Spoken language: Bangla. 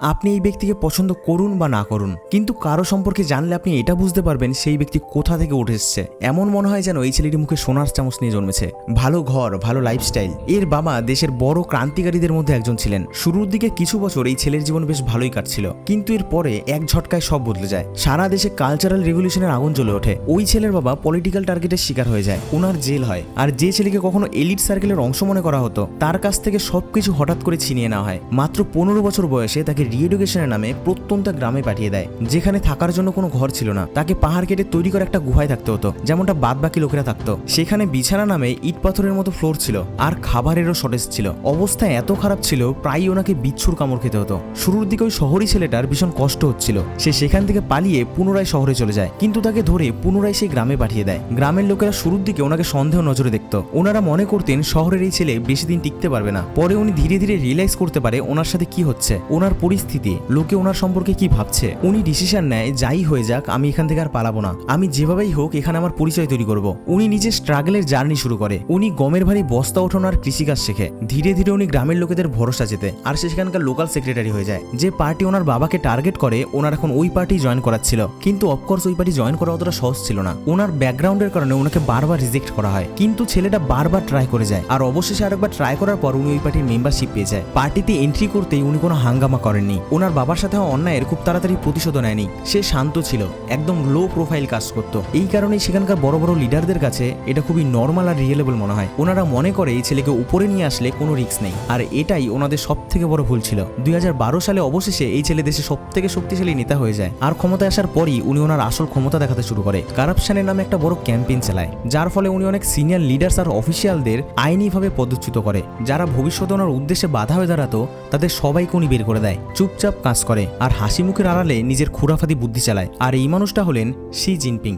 আপনি এই ব্যক্তিকে পছন্দ করুন বা না করুন, কিন্তু কারো সম্পর্কে জানলে আপনি এটা বুঝতে পারবেন সেই ব্যক্তি কোথা থেকে উঠে এসেছে। এমন মনে হয় যেন এই ছেলেটি মুখে সোনার চামচ নিয়ে জন্মেছে। ভালো ঘর, ভালো লাইফস্টাইল। এর বাবা দেশের বড় ক্রান্তিকারীদের মধ্যে একজন ছিলেন। শুরুর দিকে কিছু বছর এই ছেলের জীবন বেশ ভালোই কাটছিল, কিন্তু এর পরে এক ঝটকায় সব বদলে যায়। সারা দেশে কালচারাল রেভলিউশনের আগুন জ্বলে ওঠে। ওই ছেলের বাবা পলিটিক্যাল টার্গেটের শিকার হয়ে যায়, ওনার জেল হয়। আর যে ছেলেকে কখনো এলিট সার্কেলের অংশ মনে করা হতো, তার কাছ থেকে সবকিছু হঠাৎ করে ছিনিয়ে নেওয়া হয়। মাত্র 15 বছর বয়সে তাকে রিএডুকেশনের নামে প্রত্যন্ত গ্রামে পাঠিয়ে দেয়, যেখানে থাকার জন্য কোনো ঘর ছিল না। তাকে পাহাড় কেটে তৈরি করা একটা গুহায় থাকতে হতো, যেমনটা বাদ বাকি লোকেরা থাকতো। সেখানে বিছানা নামে ইট পাথরের মতো ফ্লোর ছিল, আর খাবারেরও শর্টেজ ছিল। অবস্থা এত খারাপ ছিল, প্রায়ই ওনাকে বিচ্ছুর কামড় খেতে হতো। শুরুর দিকে ওই শহরী ছেলেটার ভীষণ কষ্ট হচ্ছিল। সে সেখান থেকে পালিয়ে পুনরায় শহরে চলে যায়, কিন্তু তাকে ধরে পুনরায় সেই গ্রামে পাঠিয়ে দেয়। গ্রামের লোকেরা শুরুর দিকে ওনাকে সন্দেহ নজরে দেখত। ওনারা মনে করতেন শহরের এই ছেলে বেশি দিন টিকতে পারবে না। পরে উনি ধীরে ধীরে রিয়েলাইজ করতে পারে ওনার সাথে কি হচ্ছে, ওনার পরিস্থিতি, লোকে ওনার সম্পর্কে কি ভাবছে। উনি ডিসিশন নেয়, যাই হয়ে যাক আমি এখান থেকে আর পালাবো না, আমি যেভাবেই হোক এখানে আমার পরিচয় তৈরি করব। উনি নিজের স্ট্রাগলের জার্নি শুরু করে। উনি গমের ভারী বস্তা ওঠানো আর কৃষিকাজ শেখে। ধীরে ধীরে উনি গ্রামের লোকেদের ভরসা জেতে, আর সে সেখানকার লোকাল সেক্রেটারি হয়ে যায়। যে পার্টি ওনার বাবাকে টার্গেট করে, ওনার এখন ওই পার্টি জয়েন করাচ্ছিল। কিন্তু অফকোর্স ওই পার্টি জয়েন করা অতটা সহজ ছিল না। ওনার ব্যাকগ্রাউন্ডের কারণে ওনাকে বারবার রিজেক্ট করা হয়, কিন্তু ছেলেটা বারবার ট্রাই করে যায়। আর অবশেষে আরেকবার ট্রাই করার পর উনি ওই পার্টির মেম্বারশিপ পেয়ে যায়। পার্টিতে এন্ট্রি করতেই উনি কোনো হাঙ্গামা করেননি। ওনার বাবার সাথে অন্যায়ের খুব তাড়াতাড়ি প্রতিশোধ নেয়নি। সে শান্ত ছিল, একদম লো প্রোফাইল কাজ করত। এই কারণেই সেখানকার বড় বড় লিডারদের কাছে এটা খুবই নর্মাল আর রিয়েলেবল মনে হয়। ওনারা মনে করে এই ছেলেকে উপরে নিয়ে আসলে কোনো রিস্ক নেই, আর এটাই ওনাদের সব থেকে বড় ভুল ছিল। 2012 সালে অবশেষে এই ছেলে দেশে সব থেকে শক্তিশালী নেতা হয়ে যায়। আর ক্ষমতায় আসার পরই উনি ওনার আসল ক্ষমতা দেখাতে শুরু করে। কারাপশনের নামে একটা বড় ক্যাম্পেইন চালায়, যার ফলে উনি অনেক সিনিয়র লিডার্স আর অফিসিয়ালদের আইনিভাবে পদচ্যুত করে। যারা ভবিষ্যতে ওনার উদ্দেশ্যে বাধা হয়ে দাঁড়াতো, তাদের সবাইকে উনি বের করে দেয়। চুপচাপ কাজ করে আর হাসি মুখের আড়ালে নিজের খুরাফাতি বুদ্ধি চালায়। আর এই মানুষটা হলেন শি জিনপিং।